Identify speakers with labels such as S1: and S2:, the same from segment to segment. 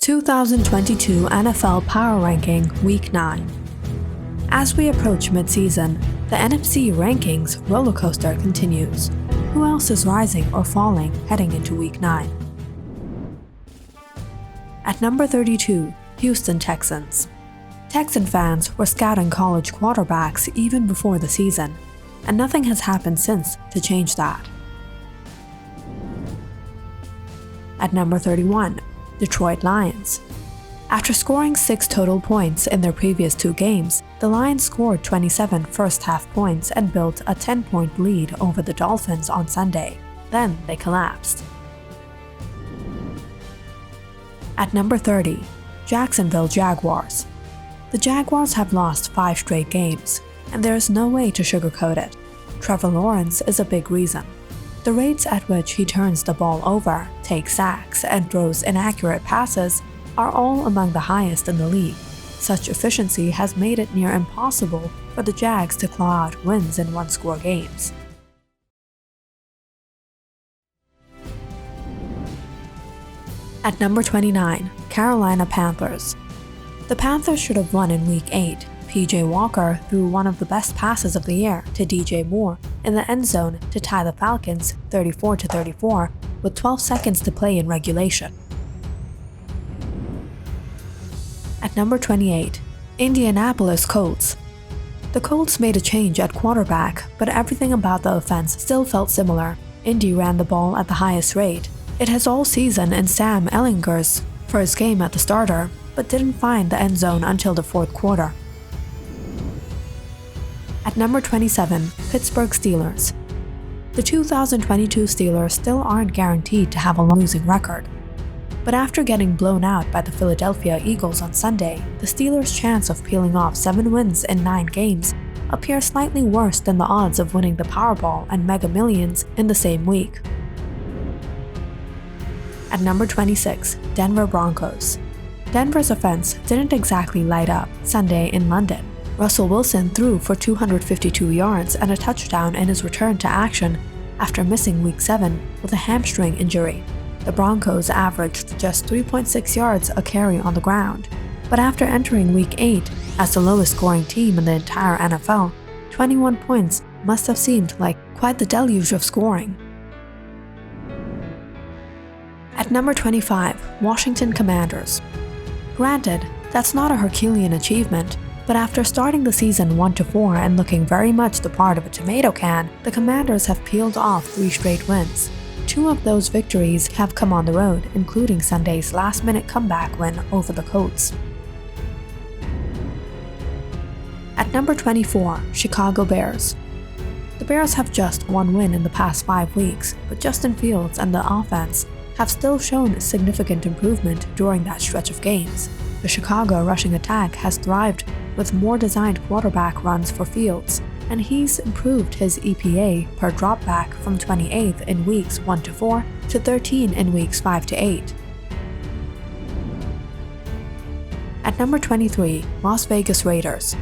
S1: 2022 NFL Power Ranking Week 9. As we approach midseason, the NFC rankings rollercoaster continues. Who else is rising or falling heading into Week 9? At number 32, Houston Texans. Texan fans were scouting college quarterbacks even before the season, and nothing has happened since to change that. At number 31, Detroit Lions. After scoring 6 total points in their previous 2 games, the Lions scored 27 first-half points and built a 10-point lead over the Dolphins on Sunday. Then they collapsed. At number 30, Jacksonville Jaguars. The Jaguars have lost 5 straight games, and there is no way to sugarcoat it. Trevor Lawrence is a big reason. The rates at which he turns the ball over, takes sacks, and throws inaccurate passes are all among the highest in the league. Such efficiency has made it near impossible for the Jags to claw out wins in one-score games. At number 29, Carolina Panthers. The Panthers should have won in Week 8. PJ Walker threw one of the best passes of the year to DJ Moore in the end zone to tie the Falcons 34-34 with 12 seconds to play in regulation. At number 28, Indianapolis Colts. The Colts made a change at quarterback, but everything about the offense still felt similar. Indy ran the ball at the highest rate. It has all season in Sam Ehlinger's first game at the starter, but didn't find the end zone until the fourth quarter. At number 27, Pittsburgh Steelers. The 2022 Steelers still aren't guaranteed to have a losing record. But after getting blown out by the Philadelphia Eagles on Sunday, the Steelers' chance of peeling off 7 wins in 9 games appears slightly worse than the odds of winning the Powerball and Mega Millions in the same week. At number 26, Denver Broncos. Denver's offense didn't exactly light up Sunday in London. Russell Wilson threw for 252 yards and a touchdown in his return to action after missing Week 7 with a hamstring injury. The Broncos averaged just 3.6 yards a carry on the ground, but after entering Week 8 as the lowest scoring team in the entire NFL, 21 points must have seemed like quite the deluge of scoring. At number 25, Washington Commanders. Granted, that's not a Herculean achievement, but after starting the season 1-4 and looking very much the part of a tomato can, the Commanders have peeled off 3 straight wins. 2 of those victories have come on the road, including Sunday's last-minute comeback win over the Colts. At number 24, Chicago Bears. The Bears have just 1 win in the past 5 weeks, but Justin Fields and the offense have still shown significant improvement during that stretch of games. The Chicago rushing attack has thrived with more designed quarterback runs for Fields, and he's improved his EPA per dropback from 28th in weeks 1-4 to 13 in weeks 5-8. At number 23, Las Vegas Raiders.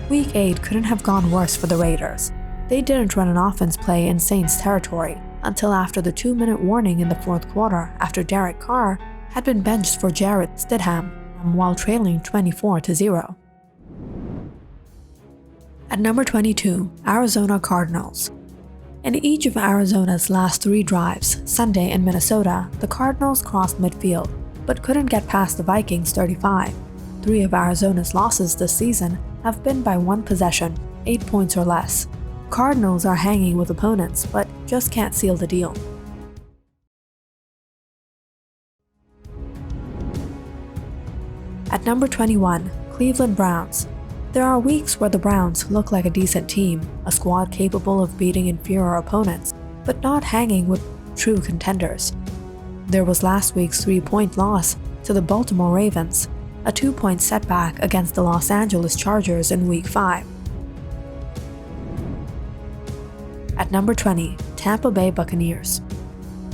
S1: Week 8 couldn't have gone worse for the Raiders. They didn't run an offense play in Saints territory until after the 2-minute warning in the fourth quarter after Derek Carr had been benched for Jarrett Stidham while trailing 24-0. At number 22, Arizona Cardinals. In each of Arizona's last 3 drives, Sunday in Minnesota, the Cardinals crossed midfield, but couldn't get past the Vikings 35. 3 of Arizona's losses this season have been by 1 possession, 8 points or less. Cardinals are hanging with opponents, but just can't seal the deal. At number 21, Cleveland Browns. There are weeks where the Browns look like a decent team, a squad capable of beating inferior opponents, but not hanging with true contenders. There was last week's 3-point loss to the Baltimore Ravens, a 2-point setback against the Los Angeles Chargers in Week 5. At number 20, Tampa Bay Buccaneers.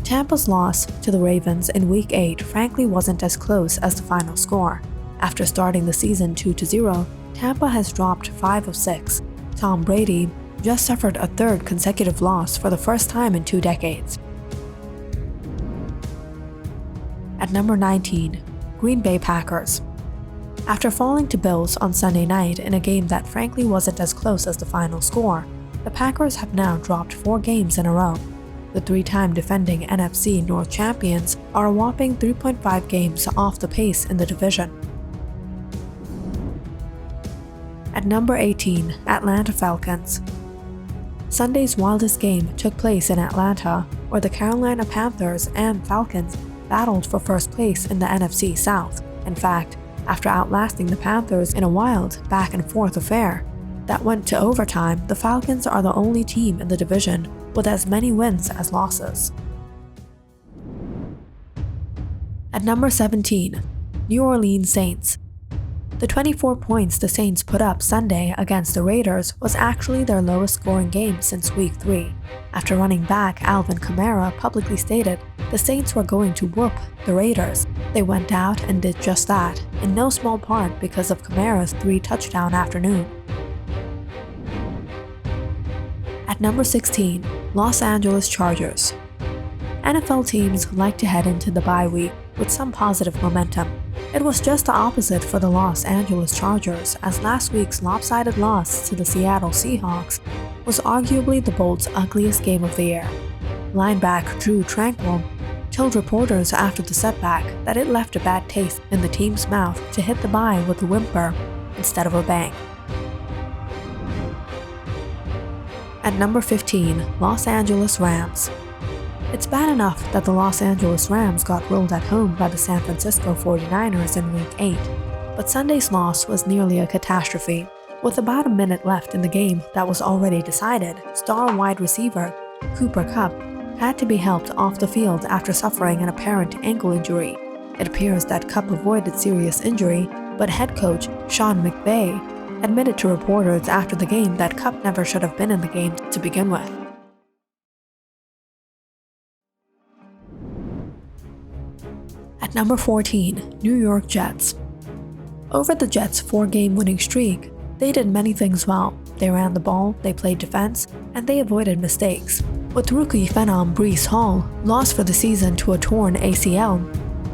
S1: Tampa's loss to the Ravens in Week 8 frankly wasn't as close as the final score. After starting the season 2-0, Tampa has dropped 5 of 6. Tom Brady just suffered a 3rd consecutive loss for the first time in 2 decades. At number 19, Green Bay Packers. After falling to Bills on Sunday night in a game that frankly wasn't as close as the final score, the Packers have now dropped 4 games in a row. The 3-time defending NFC North champions are a whopping 3.5 games off the pace in the division. At number 18, Atlanta Falcons. Sunday's wildest game took place in Atlanta, where the Carolina Panthers and Falcons battled for first place in the NFC South. In fact, after outlasting the Panthers in a wild back-and-forth affair that went to overtime, the Falcons are the only team in the division with as many wins as losses. At number 17, New Orleans Saints. The 24 points the Saints put up Sunday against the Raiders was actually their lowest scoring game since Week 3. After running back Alvin Kamara publicly stated the Saints were going to whoop the Raiders, they went out and did just that, in no small part because of Kamara's 3-touchdown afternoon. At number 16, Los Angeles Chargers. NFL teams like to head into the bye week with some positive momentum. It was just the opposite for the Los Angeles Chargers, as last week's lopsided loss to the Seattle Seahawks was arguably the Bolts' ugliest game of the year. Linebacker Drew Tranquill told reporters after the setback that it left a bad taste in the team's mouth to hit the bye with a whimper instead of a bang. At number 15, Los Angeles Rams. It's bad enough that the Los Angeles Rams got rolled at home by the San Francisco 49ers in Week 8, but Sunday's loss was nearly a catastrophe. With about a minute left in the game that was already decided, star wide receiver Cooper Kupp had to be helped off the field after suffering an apparent ankle injury. It appears that Kupp avoided serious injury, but head coach Sean McVay admitted to reporters after the game that Kupp never should have been in the game to begin with. At number 14, New York Jets. Over the Jets' 4-game winning streak, they did many things well. They ran the ball, they played defense, and they avoided mistakes. With rookie phenom Breece Hall lost for the season to a torn ACL,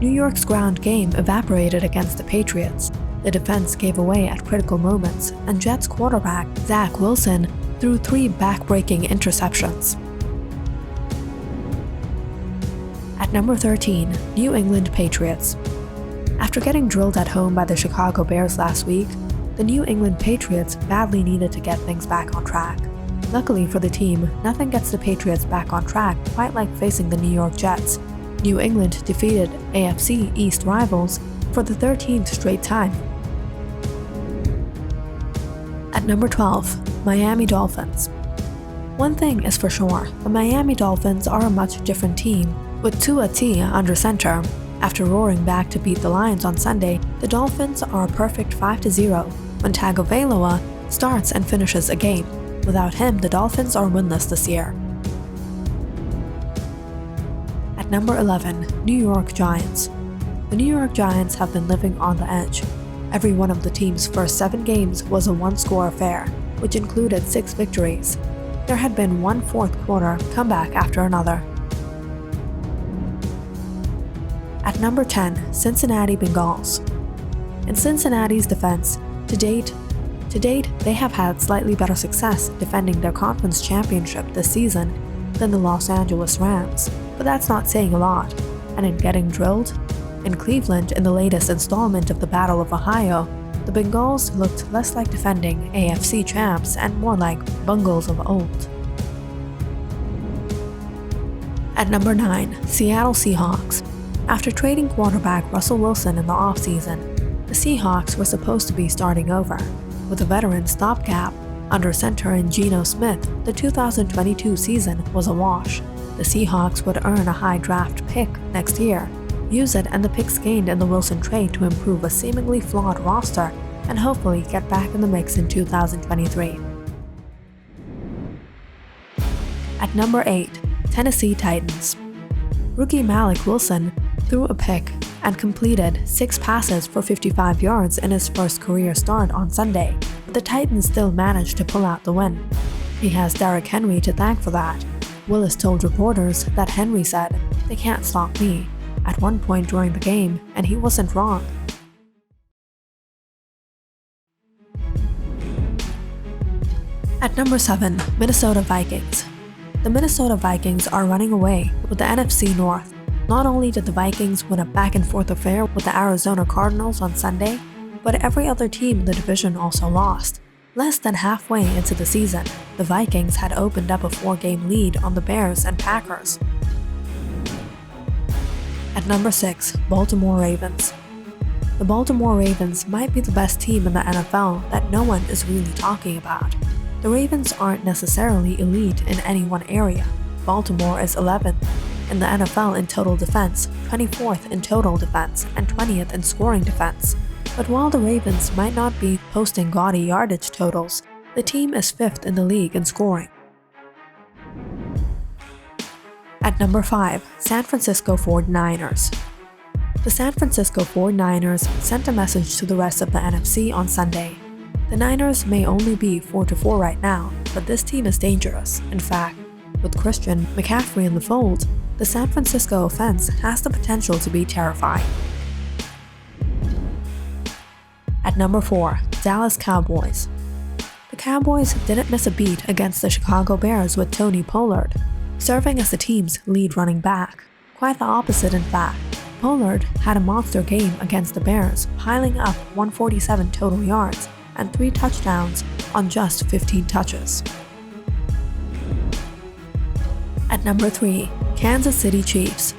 S1: New York's ground game evaporated against the Patriots. The defense gave away at critical moments, and Jets quarterback Zach Wilson threw 3 back-breaking interceptions. At number 13, New England Patriots. After getting drilled at home by the Chicago Bears last week, the New England Patriots badly needed to get things back on track. Luckily for the team, nothing gets the Patriots back on track quite like facing the New York Jets. New England defeated AFC East rivals for the 13th straight time. At number 12, Miami Dolphins. One thing is for sure, the Miami Dolphins are a much different team, with Tua T under center. After roaring back to beat the Lions on Sunday, the Dolphins are a perfect 5-0 when Tagovailoa starts and finishes a game. Without him, the Dolphins are winless this year. At number 11, New York Giants. The New York Giants have been living on the edge. Every one of the team's first 7 games was a one-score affair, which included 6 victories. There had been one fourth-quarter comeback after another. At number 10, Cincinnati Bengals. In Cincinnati's defense, to date, they have had slightly better success defending their conference championship this season than the Los Angeles Rams, but that's not saying a lot. And in getting drilled in Cleveland in the latest installment of the Battle of Ohio, the Bengals looked less like defending AFC champs and more like bungles of old. At number 9, Seattle Seahawks. After trading quarterback Russell Wilson in the offseason, the Seahawks were supposed to be starting over. With a veteran stopgap under center in Geno Smith, the 2022 season was a wash. The Seahawks would earn a high draft pick next year, use it and the picks gained in the Wilson trade to improve a seemingly flawed roster, and hopefully get back in the mix in 2023. At number 8, Tennessee Titans. Rookie Malik Wilson threw a pick and completed 6 passes for 55 yards in his first career start on Sunday, but the Titans still managed to pull out the win. He has Derrick Henry to thank for that. Willis told reporters that Henry said, "They can't stop me. at one point during the game, and he wasn't wrong. At number 7, Minnesota Vikings. The Minnesota Vikings are running away with the NFC North. Not only did the Vikings win a back-and-forth affair with the Arizona Cardinals on Sunday, but every other team in the division also lost. Less than halfway into the season, the Vikings had opened up a 4-game lead on the Bears and Packers. At number 6, Baltimore Ravens. The Baltimore Ravens might be the best team in the NFL that no one is really talking about. The Ravens aren't necessarily elite in any one area. Baltimore is 11th in the NFL in total defense, 24th in total defense, and 20th in scoring defense. But while the Ravens might not be posting gaudy yardage totals, the team is 5th in the league in scoring. At number 5, San Francisco 49ers. The San Francisco 49ers sent a message to the rest of the NFC on Sunday. The Niners may only be 4-4 right now, but this team is dangerous. In fact, with Christian McCaffrey in the fold, the San Francisco offense has the potential to be terrifying. At number 4, Dallas Cowboys. The Cowboys didn't miss a beat against the Chicago Bears with Tony Pollard, serving as the team's lead running back. Quite the opposite, in fact. Pollard had a monster game against the Bears, piling up 147 total yards and 3 touchdowns on just 15 touches. At number 3, Kansas City Chiefs.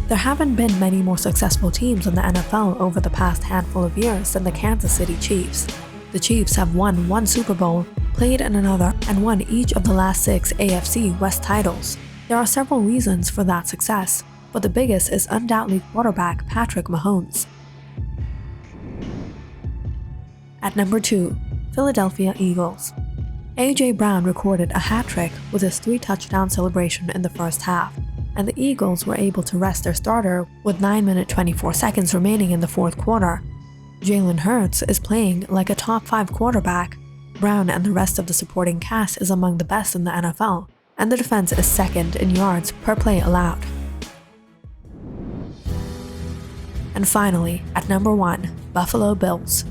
S1: There haven't been many more successful teams in the NFL over the past handful of years than the Kansas City Chiefs. The Chiefs have won 1 Super Bowl, played in another, and won each of the last 6 AFC West titles. There are several reasons for that success, but the biggest is undoubtedly quarterback Patrick Mahomes. At number 2, Philadelphia Eagles. A.J. Brown recorded a hat-trick with his 3-touchdown celebration in the first half, and the Eagles were able to rest their starter with 9 minutes 24 seconds remaining in the fourth quarter. Jalen Hurts is playing like a top 5 quarterback. Brown and the rest of the supporting cast is among the best in the NFL, and the defense is 2nd in yards per play allowed. And finally, at number 1, Buffalo Bills.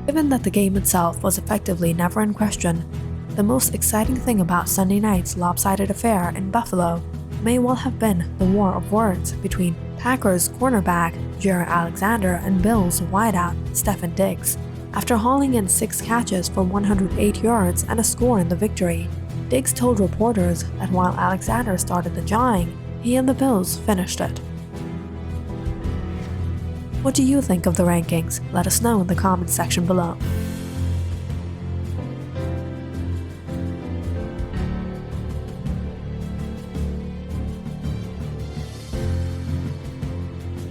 S1: Given that the game itself was effectively never in question, the most exciting thing about Sunday night's lopsided affair in Buffalo may well have been the war of words between Packers cornerback Jaire Alexander and Bills wideout Stefon Diggs. After hauling in 6 catches for 108 yards and a score in the victory, Diggs told reporters that while Alexander started the jawing, he and the Bills finished it. What do you think of the rankings? Let us know in the comments section below.